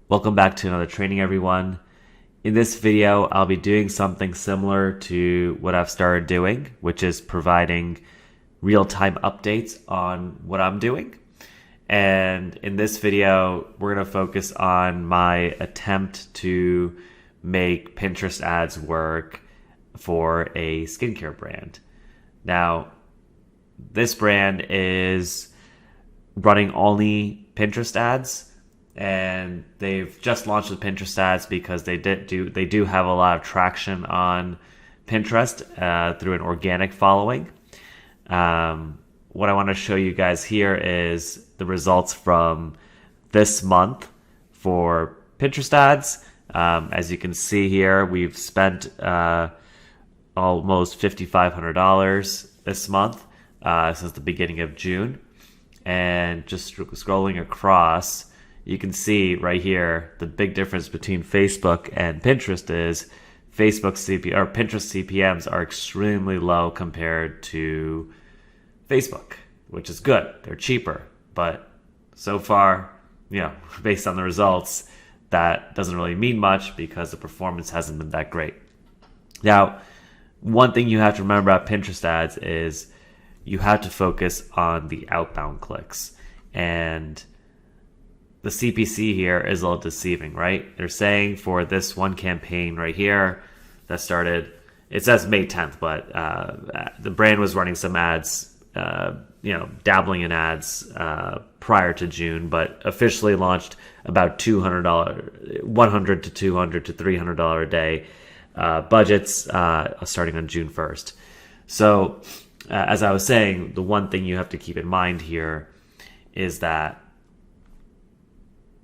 Welcome back to another training, everyone. In this video, I'll be doing something similar to what I've started doing, which is providing real-time updates on what I'm doing. And in this video, we're going to focus on my attempt to make Pinterest ads work for a skincare brand. Now, this brand is running only Pinterest ads, and they've just launched with Pinterest ads because they do have a lot of traction on Pinterest through an organic following. What I want to show you guys here is the results from this month for Pinterest ads. As you can see here, we've spent almost $5,500 this month since the beginning of June. And just scrolling across, you can see right here the big difference between Facebook and Pinterest is Pinterest CPMs are extremely low compared to Facebook, which is good. They're cheaper, but so far, based on the results, that doesn't really mean much because the performance hasn't been that great. Now, one thing you have to remember about Pinterest ads is you have to focus on the outbound clicks, and the CPC here is a little deceiving, right? They're saying for this one campaign right here that started, it says May 10th, but the brand was running some ads, dabbling in ads prior to June, but officially launched about $100 to $200 to $300 a day budgets starting on June 1st. So as I was saying, the one thing you have to keep in mind here is that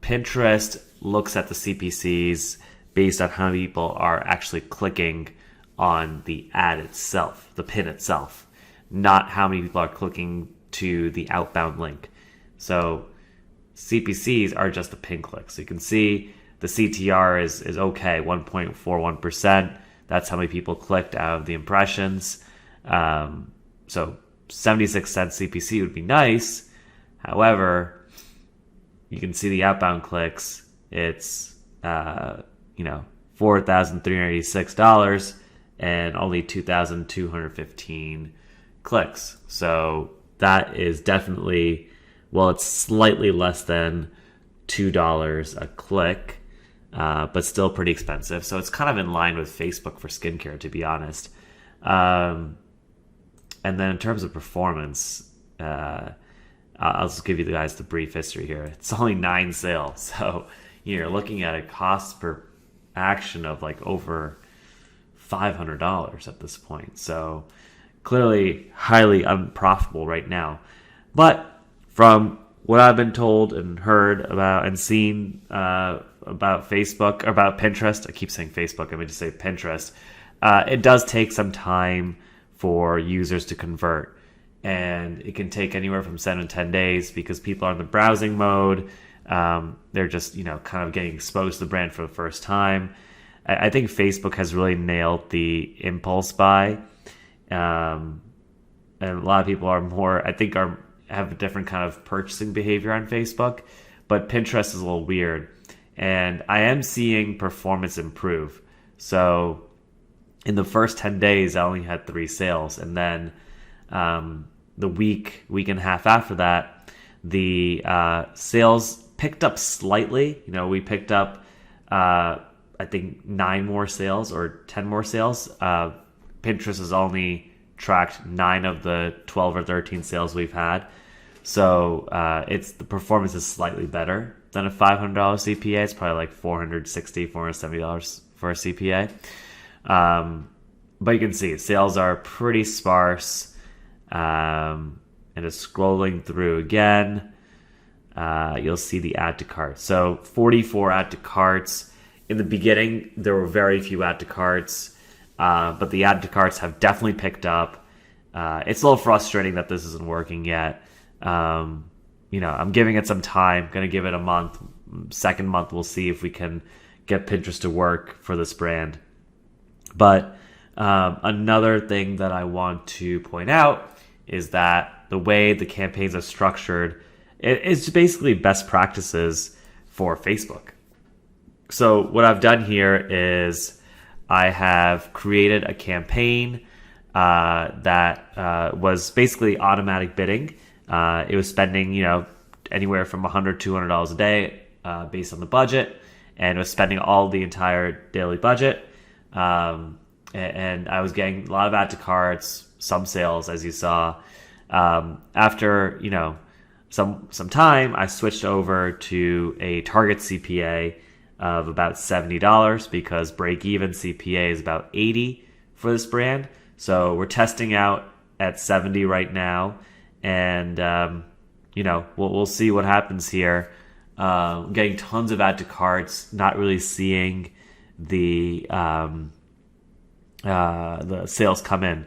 Pinterest looks at the CPCs based on how many people are actually clicking on the ad itself, the pin itself, not how many people are clicking to the outbound link. So CPCs are just the pin clicks. So you can see the CTR is okay, 1.41%. That's how many people clicked out of the impressions. So 76 cents CPC would be nice. However, you can see the outbound clicks. It's $4,386 and only 2,215 clicks. So that is definitely, it's slightly less than $2 a click, but still pretty expensive. So it's kind of in line with Facebook for skincare, to be honest. And then in terms of performance, I'll just give you guys the brief history here. It's only 9 sales. So you're looking at a cost per action of like over $500 at this point. So clearly highly unprofitable right now. But from what I've been told and heard about and seen about Facebook, or about Pinterest, I keep saying Facebook, I mean to say Pinterest, it does take some time for users to convert. And it can take anywhere from 7 to 10 days because people are in the browsing mode. They're just, kind of getting exposed to the brand for the first time. I think Facebook has really nailed the impulse buy. And a lot of people have a different kind of purchasing behavior on Facebook. But Pinterest is a little weird. And I am seeing performance improve. So in the first 10 days, I only had 3 sales. And then the week and a half after that, the sales picked up slightly. We picked up, I think, 9 more sales or 10 more sales. Pinterest has only tracked 9 of the 12 or 13 sales we've had. So the performance is slightly better than a $500 CPA. It's probably like $460, $470 for a CPA. But you can see sales are pretty sparse. And it's scrolling through again. You'll see the add to cart. So 44 add to carts. In the beginning, there were very few add to carts, but the add to carts have definitely picked up. It's a little frustrating that this isn't working yet. I'm giving it some time. Going to give it a month. Second month, we'll see if we can get Pinterest to work for this brand. But another thing that I want to point out is that the way the campaigns are structured, it's basically best practices for Facebook. So what I've done here is I have created a campaign that was basically automatic bidding. It was spending, anywhere from $100, $200 a day based on the budget, and it was spending all the entire daily budget. And I was getting a lot of add to carts, some sales, as you saw. After some time, I switched over to a target CPA of about $70 because break-even CPA is about $80 for this brand. So we're testing out at $70 right now, and we'll see what happens here. Getting tons of add to carts, not really seeing the sales come in.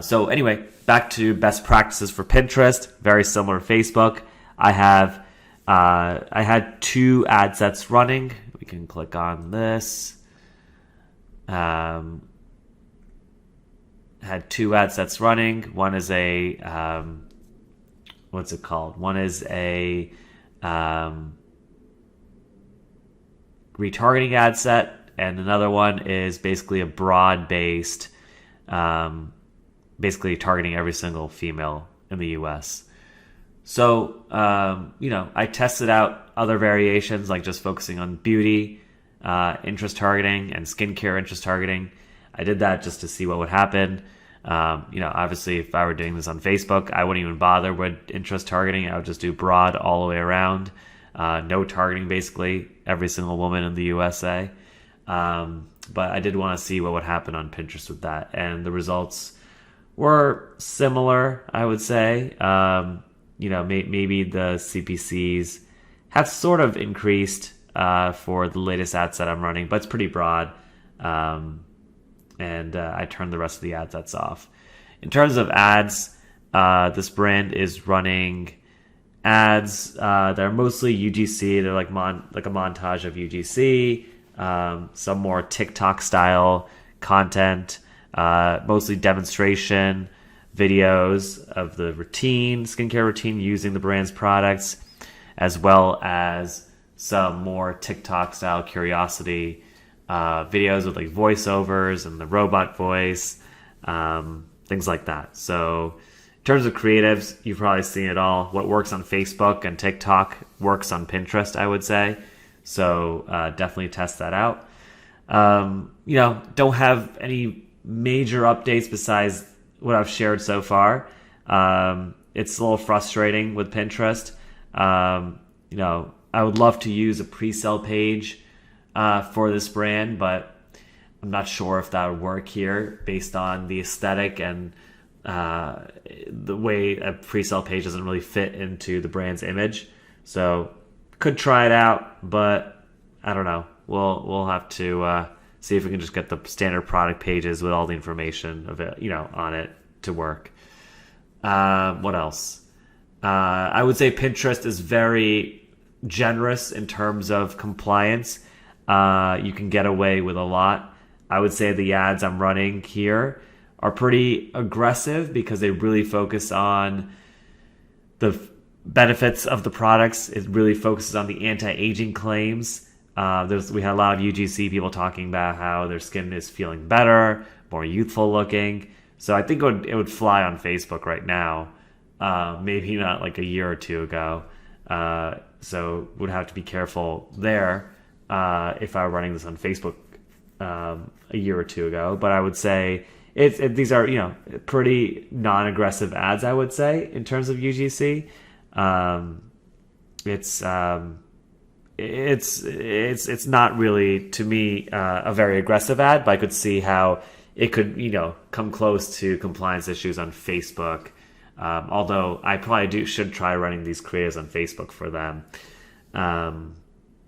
So anyway, back to best practices for Pinterest. Very similar to Facebook. I had 2 ad sets running. We can click on this. Had 2 ad sets running. One is a what's it called? One is a retargeting ad set, and another one is basically a broad-based, basically targeting every single female in the US. So, I tested out other variations, like just focusing on beauty, interest targeting, and skincare interest targeting. I did that just to see what would happen. Obviously, if I were doing this on Facebook, I wouldn't even bother with interest targeting. I would just do broad all the way around. No targeting, basically, every single woman in the USA. But I did want to see what would happen on Pinterest with that. And the results were similar, I would say. Maybe the CPCs have sort of increased for the latest ad set I'm running, but it's pretty broad. And I turned the rest of the ad sets off. In terms of ads, this brand is running ads that are mostly UGC. They're like a montage of UGC, some more TikTok style content, mostly demonstration videos of the skincare routine using the brand's products, as well as some more TikTok style curiosity videos with like voiceovers and the robot voice, things like that. So in terms of creatives, you've probably seen it all. What works on Facebook and TikTok works on Pinterest, I would say. So definitely test that out. Don't have any major updates besides what I've shared so far. It's a little frustrating with Pinterest. I would love to use a pre-sale page for this brand, but I'm not sure if that would work here based on the aesthetic and the way a pre-sale page doesn't really fit into the brand's image. So could try it out, but I don't know. We'll have to see if we can just get the standard product pages with all the information of it, on it to work. What else? I would say Pinterest is very generous in terms of compliance. You can get away with a lot. I would say the ads I'm running here are pretty aggressive because they really focus on the benefits of the products. It really focuses on the anti-aging claims. We had a lot of UGC people talking about how their skin is feeling better, more youthful looking. So I think it would fly on Facebook right now. Maybe not like a year or two ago. So would have to be careful there if I were running this on Facebook a year or two ago. But I would say these are pretty non-aggressive ads, I would say, in terms of UGC. It's not really, to me, a very aggressive ad, but I could see how it could come close to compliance issues on Facebook. Although I probably should try running these creatives on Facebook for them.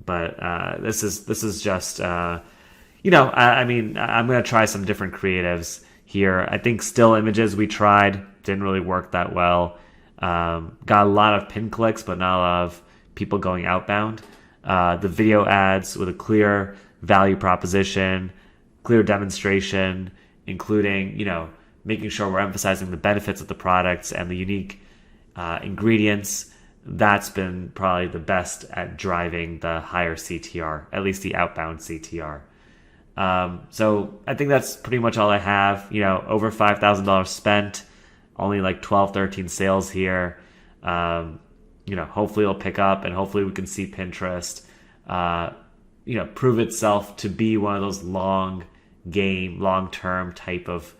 But this is just I mean, I'm gonna try some different creatives here. I think still images we tried didn't really work that well. Got a lot of pin clicks, but not a lot of people going outbound. The video ads with a clear value proposition, clear demonstration, including making sure we're emphasizing the benefits of the products and the unique ingredients that's been probably the best at driving the higher CTR, at least the outbound CTR. So I think that's pretty much all I have. Over $5,000 spent, only like 12, 13 sales here. Hopefully it'll pick up, and hopefully we can see Pinterest, prove itself to be one of those long-term type of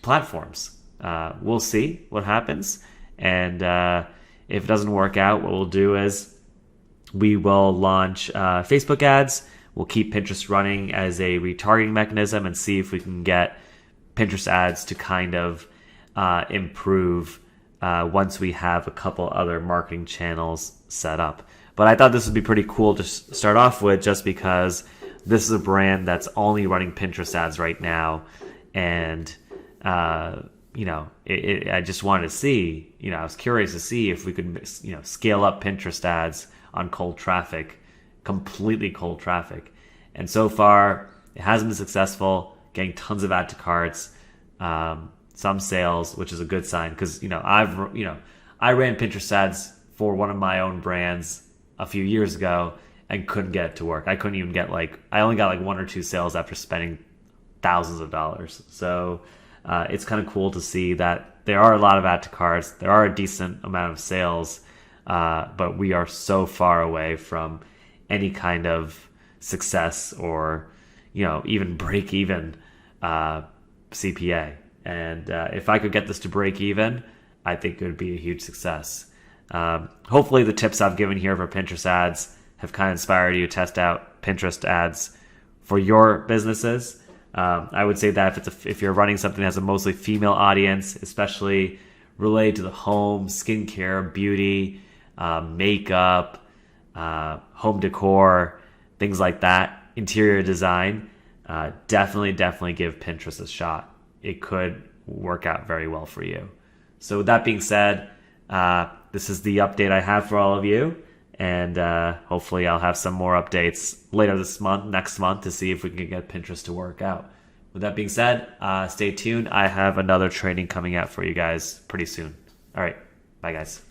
platforms. We'll see what happens. And if it doesn't work out, what we'll do is we will launch Facebook ads. We'll keep Pinterest running as a retargeting mechanism and see if we can get Pinterest ads to kind of improve once we have a couple other marketing channels set up. But I thought this would be pretty cool to start off with, just because this is a brand that's only running Pinterest ads right now. And I just wanted to see, I was curious to see if we could, scale up Pinterest ads on cold traffic, completely cold traffic. And so far, it hasn't been successful, getting tons of add to carts, some sales, which is a good sign, because, I ran Pinterest ads for one of my own brands a few years ago and couldn't get it to work. I couldn't even get I only got 1 or 2 sales after spending thousands of dollars. So it's kind of cool to see that there are a lot of add to carts. There are a decent amount of sales, but we are so far away from any kind of success or, even break even CPA. And if I could get this to break even, I think it would be a huge success. Hopefully the tips I've given here for Pinterest ads have kind of inspired you to test out Pinterest ads for your businesses. I would say that if you're running something that has a mostly female audience, especially related to the home, skincare, beauty, makeup, home decor, things like that, interior design, definitely give Pinterest a shot. It could work out very well for you. So with that being said, this is the update I have for all of you. And hopefully I'll have some more updates later next month, to see if we can get Pinterest to work out. With that being said, stay tuned. I have another training coming out for you guys pretty soon. All right. Bye, guys.